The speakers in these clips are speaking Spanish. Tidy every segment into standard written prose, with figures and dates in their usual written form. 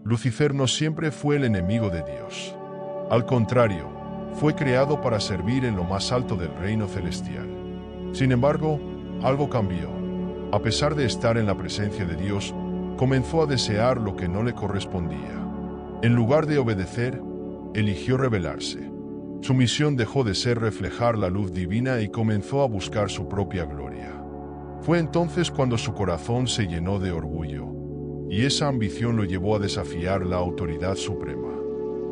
Lucifer no siempre fue el enemigo de Dios. Al contrario, fue creado para servir en lo más alto del reino celestial. Sin embargo, algo cambió. A pesar de estar en la presencia de Dios, comenzó a desear lo que no le correspondía. En lugar de obedecer, eligió rebelarse. Su misión dejó de ser reflejar la luz divina y comenzó a buscar su propia gloria. Fue entonces cuando su corazón se llenó de orgullo, y esa ambición lo llevó a desafiar la autoridad suprema.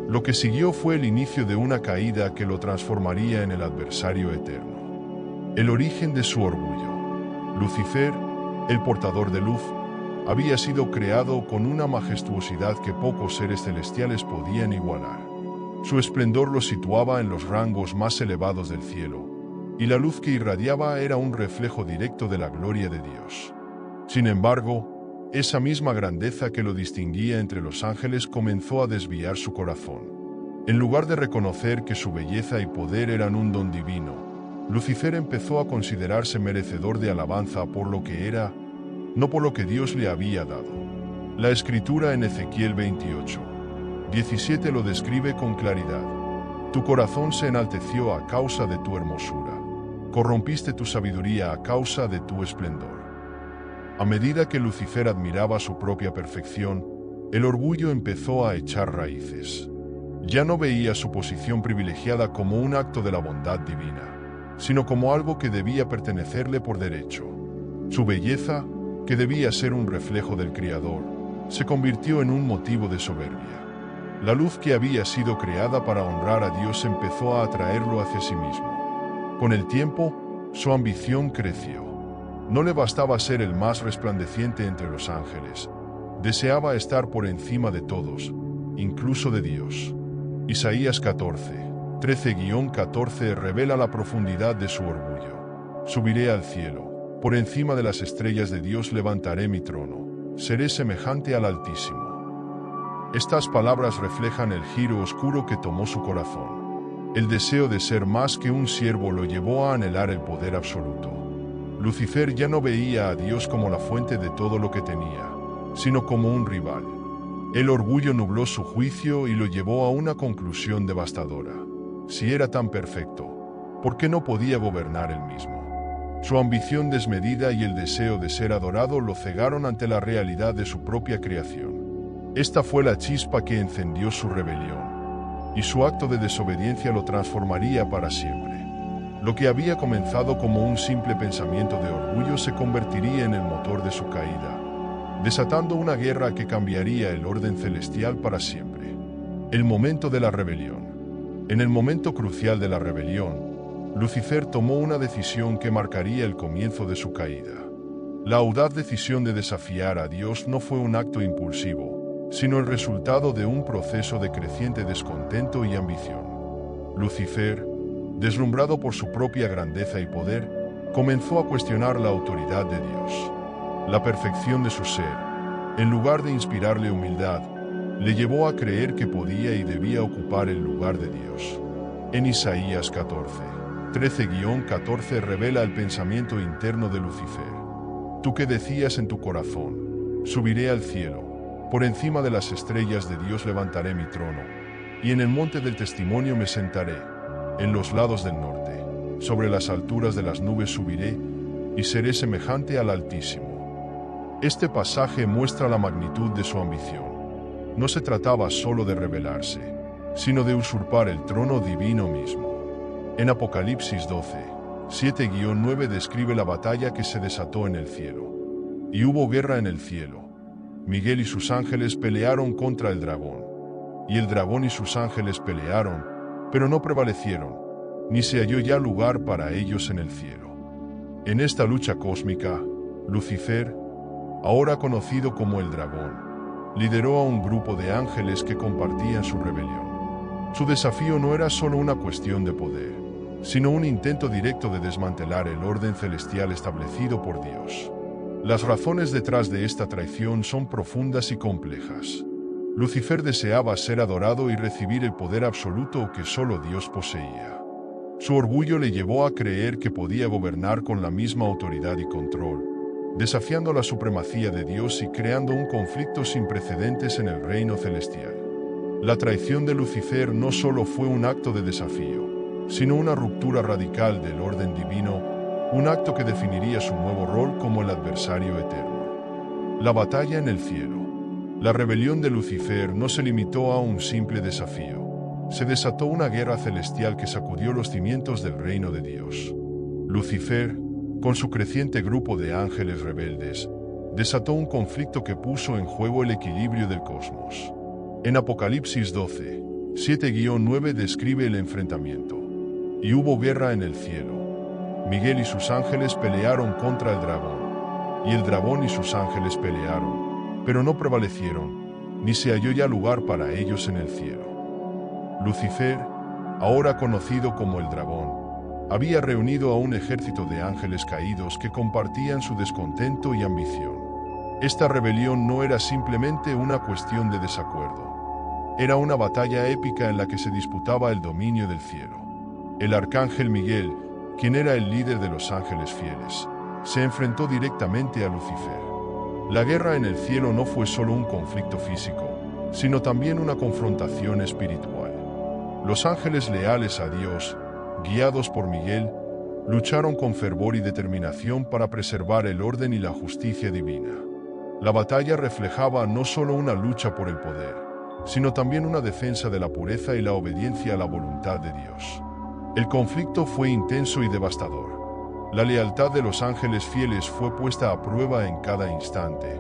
Lo que siguió fue el inicio de una caída que lo transformaría en el adversario eterno. El origen de su orgullo. Lucifer, el portador de luz, había sido creado con una majestuosidad que pocos seres celestiales podían igualar. Su esplendor lo situaba en los rangos más elevados del cielo, y la luz que irradiaba era un reflejo directo de la gloria de Dios. Sin embargo, esa misma grandeza que lo distinguía entre los ángeles comenzó a desviar su corazón. En lugar de reconocer que su belleza y poder eran un don divino, Lucifer empezó a considerarse merecedor de alabanza por lo que era, no por lo que Dios le había dado. La escritura en Ezequiel 28:17 lo describe con claridad. Tu corazón se enalteció a causa de tu hermosura. Corrompiste tu sabiduría a causa de tu esplendor. A medida que Lucifer admiraba su propia perfección, el orgullo empezó a echar raíces. Ya no veía su posición privilegiada como un acto de la bondad divina, sino como algo que debía pertenecerle por derecho. Su belleza, que debía ser un reflejo del Creador, se convirtió en un motivo de soberbia. La luz que había sido creada para honrar a Dios empezó a atraerlo hacia sí mismo. Con el tiempo, su ambición creció. No le bastaba ser el más resplandeciente entre los ángeles. Deseaba estar por encima de todos, incluso de Dios. Isaías 13:14 revela la profundidad de su orgullo. Subiré al cielo. Por encima de las estrellas de Dios levantaré mi trono. Seré semejante al Altísimo. Estas palabras reflejan el giro oscuro que tomó su corazón. El deseo de ser más que un siervo lo llevó a anhelar el poder absoluto. Lucifer ya no veía a Dios como la fuente de todo lo que tenía, sino como un rival. El orgullo nubló su juicio y lo llevó a una conclusión devastadora. Si era tan perfecto, ¿por qué no podía gobernar él mismo? Su ambición desmedida y el deseo de ser adorado lo cegaron ante la realidad de su propia creación. Esta fue la chispa que encendió su rebelión, y su acto de desobediencia lo transformaría para siempre. Lo que había comenzado como un simple pensamiento de orgullo se convertiría en el motor de su caída, desatando una guerra que cambiaría el orden celestial para siempre. El momento de la rebelión. En el momento crucial de la rebelión, Lucifer tomó una decisión que marcaría el comienzo de su caída. La audaz decisión de desafiar a Dios no fue un acto impulsivo, sino el resultado de un proceso de creciente descontento y ambición. Lucifer, deslumbrado por su propia grandeza y poder, comenzó a cuestionar la autoridad de Dios. La perfección de su ser, en lugar de inspirarle humildad, le llevó a creer que podía y debía ocupar el lugar de Dios. En Isaías 13:14 revela el pensamiento interno de Lucifer. Tú que decías en tu corazón, subiré al cielo, por encima de las estrellas de Dios levantaré mi trono, y en el monte del testimonio me sentaré, en los lados del norte, sobre las alturas de las nubes subiré, y seré semejante al Altísimo. Este pasaje muestra la magnitud de su ambición. No se trataba solo de rebelarse, sino de usurpar el trono divino mismo. En Apocalipsis 12:7-9 describe la batalla que se desató en el cielo. Y hubo guerra en el cielo. Miguel y sus ángeles pelearon contra el dragón. Y el dragón y sus ángeles pelearon, pero no prevalecieron, ni se halló ya lugar para ellos en el cielo. En esta lucha cósmica, Lucifer, ahora conocido como el dragón, lideró a un grupo de ángeles que compartían su rebelión. Su desafío no era solo una cuestión de poder, sino un intento directo de desmantelar el orden celestial establecido por Dios. Las razones detrás de esta traición son profundas y complejas. Lucifer deseaba ser adorado y recibir el poder absoluto que solo Dios poseía. Su orgullo le llevó a creer que podía gobernar con la misma autoridad y control, desafiando la supremacía de Dios y creando un conflicto sin precedentes en el reino celestial. La traición de Lucifer no solo fue un acto de desafío, sino una ruptura radical del orden divino, un acto que definiría su nuevo rol como el adversario eterno. La batalla en el cielo. La rebelión de Lucifer no se limitó a un simple desafío. Se desató una guerra celestial que sacudió los cimientos del reino de Dios. Lucifer, con su creciente grupo de ángeles rebeldes, desató un conflicto que puso en juego el equilibrio del cosmos. En Apocalipsis 12, 7-9 describe el enfrentamiento. Y hubo guerra en el cielo. Miguel y sus ángeles pelearon contra el dragón. Y el dragón y sus ángeles pelearon, pero no prevalecieron, ni se halló ya lugar para ellos en el cielo. Lucifer, ahora conocido como el dragón, había reunido a un ejército de ángeles caídos que compartían su descontento y ambición. Esta rebelión no era simplemente una cuestión de desacuerdo. Era una batalla épica en la que se disputaba el dominio del cielo. El arcángel Miguel, quien era el líder de los ángeles fieles, se enfrentó directamente a Lucifer. La guerra en el cielo no fue solo un conflicto físico, sino también una confrontación espiritual. Los ángeles leales a Dios, guiados por Miguel, lucharon con fervor y determinación para preservar el orden y la justicia divina. La batalla reflejaba no solo una lucha por el poder, sino también una defensa de la pureza y la obediencia a la voluntad de Dios. El conflicto fue intenso y devastador. La lealtad de los ángeles fieles fue puesta a prueba en cada instante,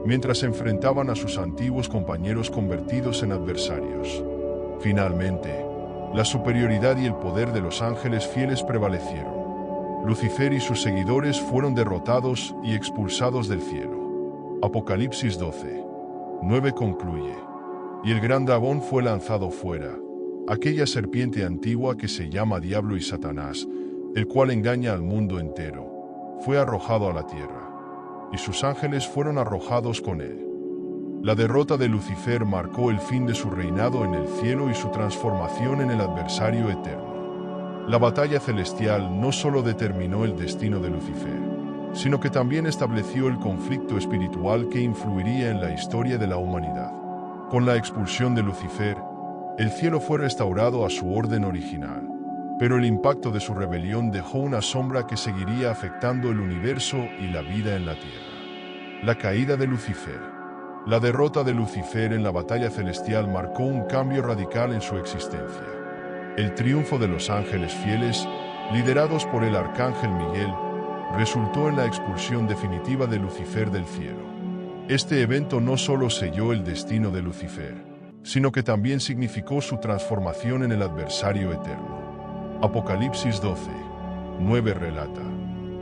mientras se enfrentaban a sus antiguos compañeros convertidos en adversarios. Finalmente, la superioridad y el poder de los ángeles fieles prevalecieron. Lucifer y sus seguidores fueron derrotados y expulsados del cielo. Apocalipsis 12, 9 concluye: y el gran dragón fue lanzado fuera, aquella serpiente antigua que se llama Diablo y Satanás, el cual engaña al mundo entero, fue arrojado a la tierra, y sus ángeles fueron arrojados con él. La derrota de Lucifer marcó el fin de su reinado en el cielo y su transformación en el adversario eterno. La batalla celestial no solo determinó el destino de Lucifer, sino que también estableció el conflicto espiritual que influiría en la historia de la humanidad. Con la expulsión de Lucifer, el cielo fue restaurado a su orden original, pero el impacto de su rebelión dejó una sombra que seguiría afectando el universo y la vida en la tierra. La caída de Lucifer. La derrota de Lucifer en la batalla celestial marcó un cambio radical en su existencia. El triunfo de los ángeles fieles, liderados por el arcángel Miguel, resultó en la expulsión definitiva de Lucifer del cielo. Este evento no solo selló el destino de Lucifer, sino que también significó su transformación en el adversario eterno. Apocalipsis 12, 9 relata: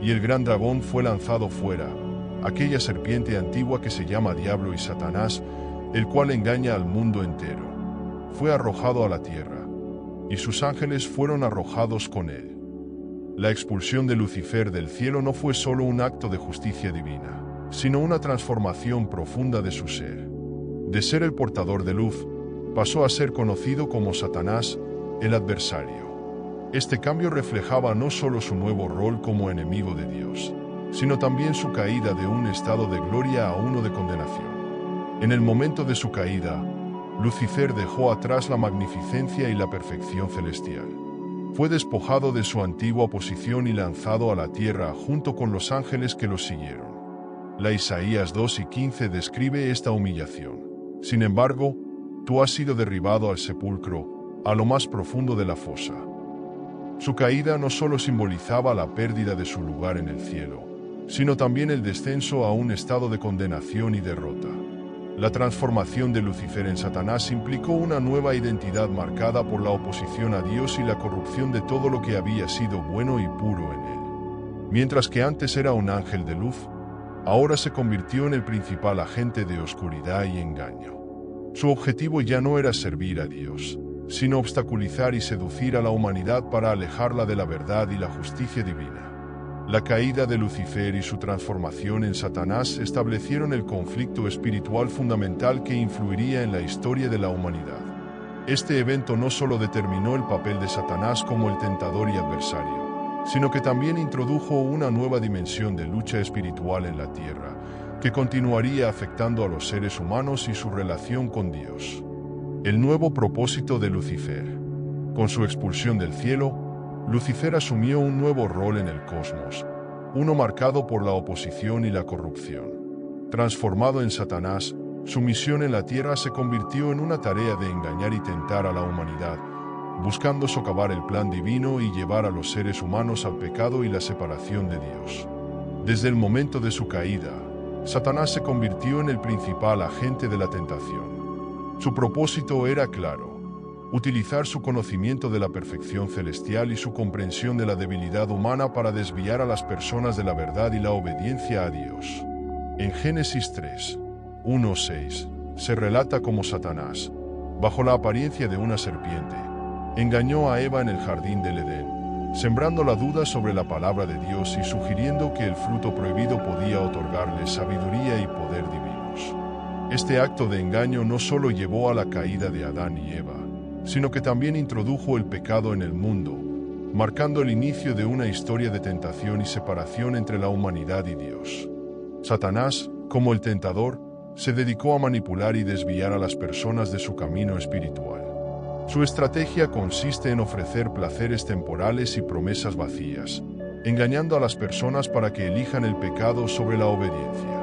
y el gran dragón fue lanzado fuera, aquella serpiente antigua que se llama Diablo y Satanás, el cual engaña al mundo entero. Fue arrojado a la tierra, y sus ángeles fueron arrojados con él. La expulsión de Lucifer del cielo no fue solo un acto de justicia divina, sino una transformación profunda de su ser. De ser el portador de luz, pasó a ser conocido como Satanás, el adversario. Este cambio reflejaba no solo su nuevo rol como enemigo de Dios, sino también su caída de un estado de gloria a uno de condenación. En el momento de su caída, Lucifer dejó atrás la magnificencia y la perfección celestial. Fue despojado de su antigua posición y lanzado a la tierra junto con los ángeles que lo siguieron. La Isaías 2:15 describe esta humillación. Sin embargo, tú has sido derribado al sepulcro, a lo más profundo de la fosa. Su caída no solo simbolizaba la pérdida de su lugar en el cielo, sino también el descenso a un estado de condenación y derrota. La transformación de Lucifer en Satanás implicó una nueva identidad marcada por la oposición a Dios y la corrupción de todo lo que había sido bueno y puro en él. Mientras que antes era un ángel de luz, ahora se convirtió en el principal agente de oscuridad y engaño. Su objetivo ya no era servir a Dios, sino obstaculizar y seducir a la humanidad para alejarla de la verdad y la justicia divina. La caída de Lucifer y su transformación en Satanás establecieron el conflicto espiritual fundamental que influiría en la historia de la humanidad. Este evento no solo determinó el papel de Satanás como el tentador y adversario, sino que también introdujo una nueva dimensión de lucha espiritual en la tierra, que continuaría afectando a los seres humanos y su relación con Dios. El nuevo propósito de Lucifer. Con su expulsión del cielo, Lucifer asumió un nuevo rol en el cosmos, uno marcado por la oposición y la corrupción. Transformado en Satanás, su misión en la tierra se convirtió en una tarea de engañar y tentar a la humanidad, buscando socavar el plan divino y llevar a los seres humanos al pecado y la separación de Dios. Desde el momento de su caída, Satanás se convirtió en el principal agente de la tentación. Su propósito era claro: utilizar su conocimiento de la perfección celestial y su comprensión de la debilidad humana para desviar a las personas de la verdad y la obediencia a Dios. En Génesis 3, 1-6, se relata cómo Satanás, bajo la apariencia de una serpiente, engañó a Eva en el jardín del Edén, sembrando la duda sobre la palabra de Dios y sugiriendo que el fruto prohibido podía otorgarle sabiduría y poder divinos. Este acto de engaño no solo llevó a la caída de Adán y Eva, sino que también introdujo el pecado en el mundo, marcando el inicio de una historia de tentación y separación entre la humanidad y Dios. Satanás, como el tentador, se dedicó a manipular y desviar a las personas de su camino espiritual. Su estrategia consiste en ofrecer placeres temporales y promesas vacías, engañando a las personas para que elijan el pecado sobre la obediencia.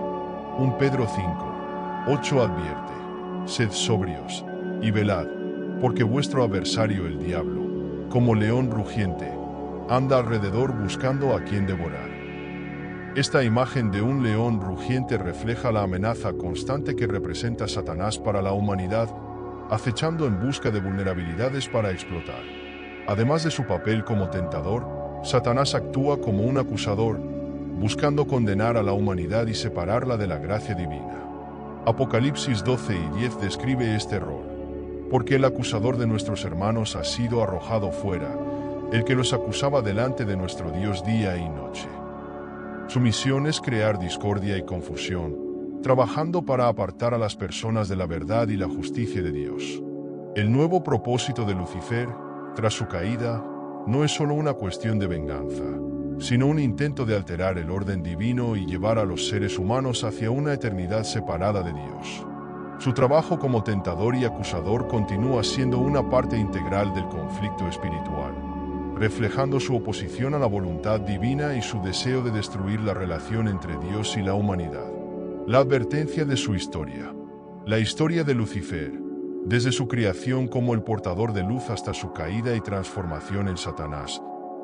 1 Pedro 5:8 advierte: sed sobrios y velad, porque vuestro adversario el diablo, como león rugiente, anda alrededor buscando a quien devorar. Esta imagen de un león rugiente refleja la amenaza constante que representa Satanás para la humanidad, acechando en busca de vulnerabilidades para explotar. Además de su papel como tentador, Satanás actúa como un acusador, buscando condenar a la humanidad y separarla de la gracia divina. Apocalipsis 12:10 describe este rol: porque el acusador de nuestros hermanos ha sido arrojado fuera, el que los acusaba delante de nuestro Dios día y noche. Su misión es crear discordia y confusión, trabajando para apartar a las personas de la verdad y la justicia de Dios. El nuevo propósito de Lucifer, tras su caída, no es solo una cuestión de venganza, sino un intento de alterar el orden divino y llevar a los seres humanos hacia una eternidad separada de Dios. Su trabajo como tentador y acusador continúa siendo una parte integral del conflicto espiritual, reflejando su oposición a la voluntad divina y su deseo de destruir la relación entre Dios y la humanidad. La advertencia de su historia. La historia de Lucifer, desde su creación como el portador de luz hasta su caída y transformación en Satanás,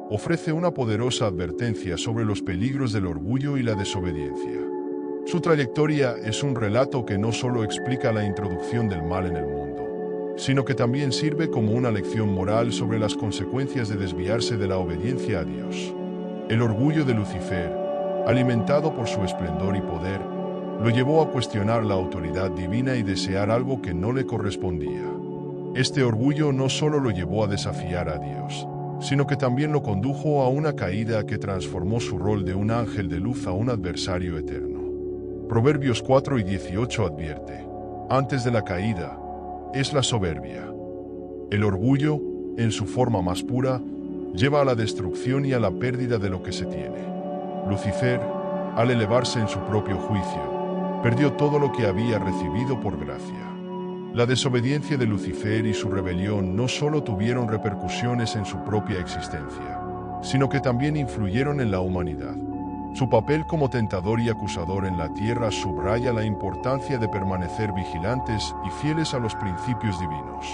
ofrece una poderosa advertencia sobre los peligros del orgullo y la desobediencia. Su trayectoria es un relato que no solo explica la introducción del mal en el mundo, sino que también sirve como una lección moral sobre las consecuencias de desviarse de la obediencia a Dios. El orgullo de Lucifer, alimentado por su esplendor y poder, lo llevó a cuestionar la autoridad divina y desear algo que no le correspondía. Este orgullo no solo lo llevó a desafiar a Dios, sino que también lo condujo a una caída que transformó su rol de un ángel de luz a un adversario eterno. Proverbios 4:18 advierte: antes de la caída es la soberbia. El orgullo, en su forma más pura, lleva a la destrucción y a la pérdida de lo que se tiene. Lucifer, al elevarse en su propio juicio, perdió todo lo que había recibido por gracia. La desobediencia de Lucifer y su rebelión no solo tuvieron repercusiones en su propia existencia, sino que también influyeron en la humanidad. Su papel como tentador y acusador en la tierra subraya la importancia de permanecer vigilantes y fieles a los principios divinos.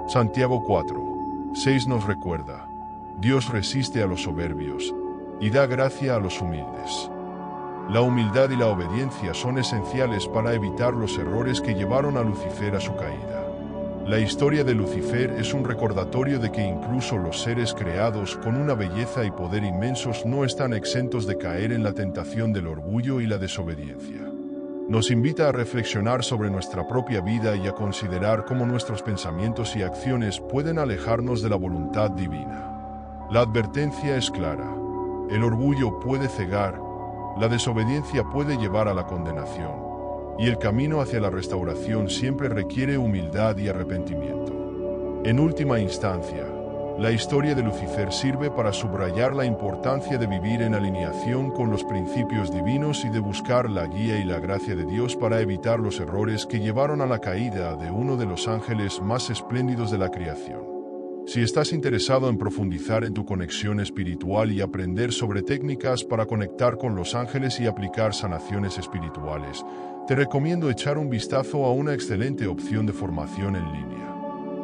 Santiago 4:6 nos recuerda: Dios resiste a los soberbios y da gracia a los humildes. La humildad y la obediencia son esenciales para evitar los errores que llevaron a Lucifer a su caída. La historia de Lucifer es un recordatorio de que incluso los seres creados con una belleza y poder inmensos no están exentos de caer en la tentación del orgullo y la desobediencia. Nos invita a reflexionar sobre nuestra propia vida y a considerar cómo nuestros pensamientos y acciones pueden alejarnos de la voluntad divina. La advertencia es clara: el orgullo puede cegar, la desobediencia puede llevar a la condenación, y el camino hacia la restauración siempre requiere humildad y arrepentimiento. En última instancia, La historia de Lucifer sirve para subrayar la importancia de vivir en alineación con los principios divinos y de buscar la guía y la gracia de Dios para evitar los errores que llevaron a la caída de uno de los ángeles más espléndidos de la creación. Si estás interesado en profundizar en tu conexión espiritual y aprender sobre técnicas para conectar con los ángeles y aplicar sanaciones espirituales, te recomiendo echar un vistazo a una excelente opción de formación en línea.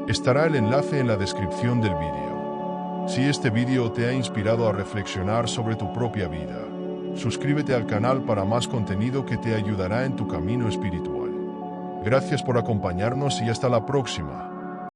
Estará el enlace en la descripción del vídeo. Si este vídeo te ha inspirado a reflexionar sobre tu propia vida, suscríbete al canal para más contenido que te ayudará en tu camino espiritual. Gracias por acompañarnos y hasta la próxima.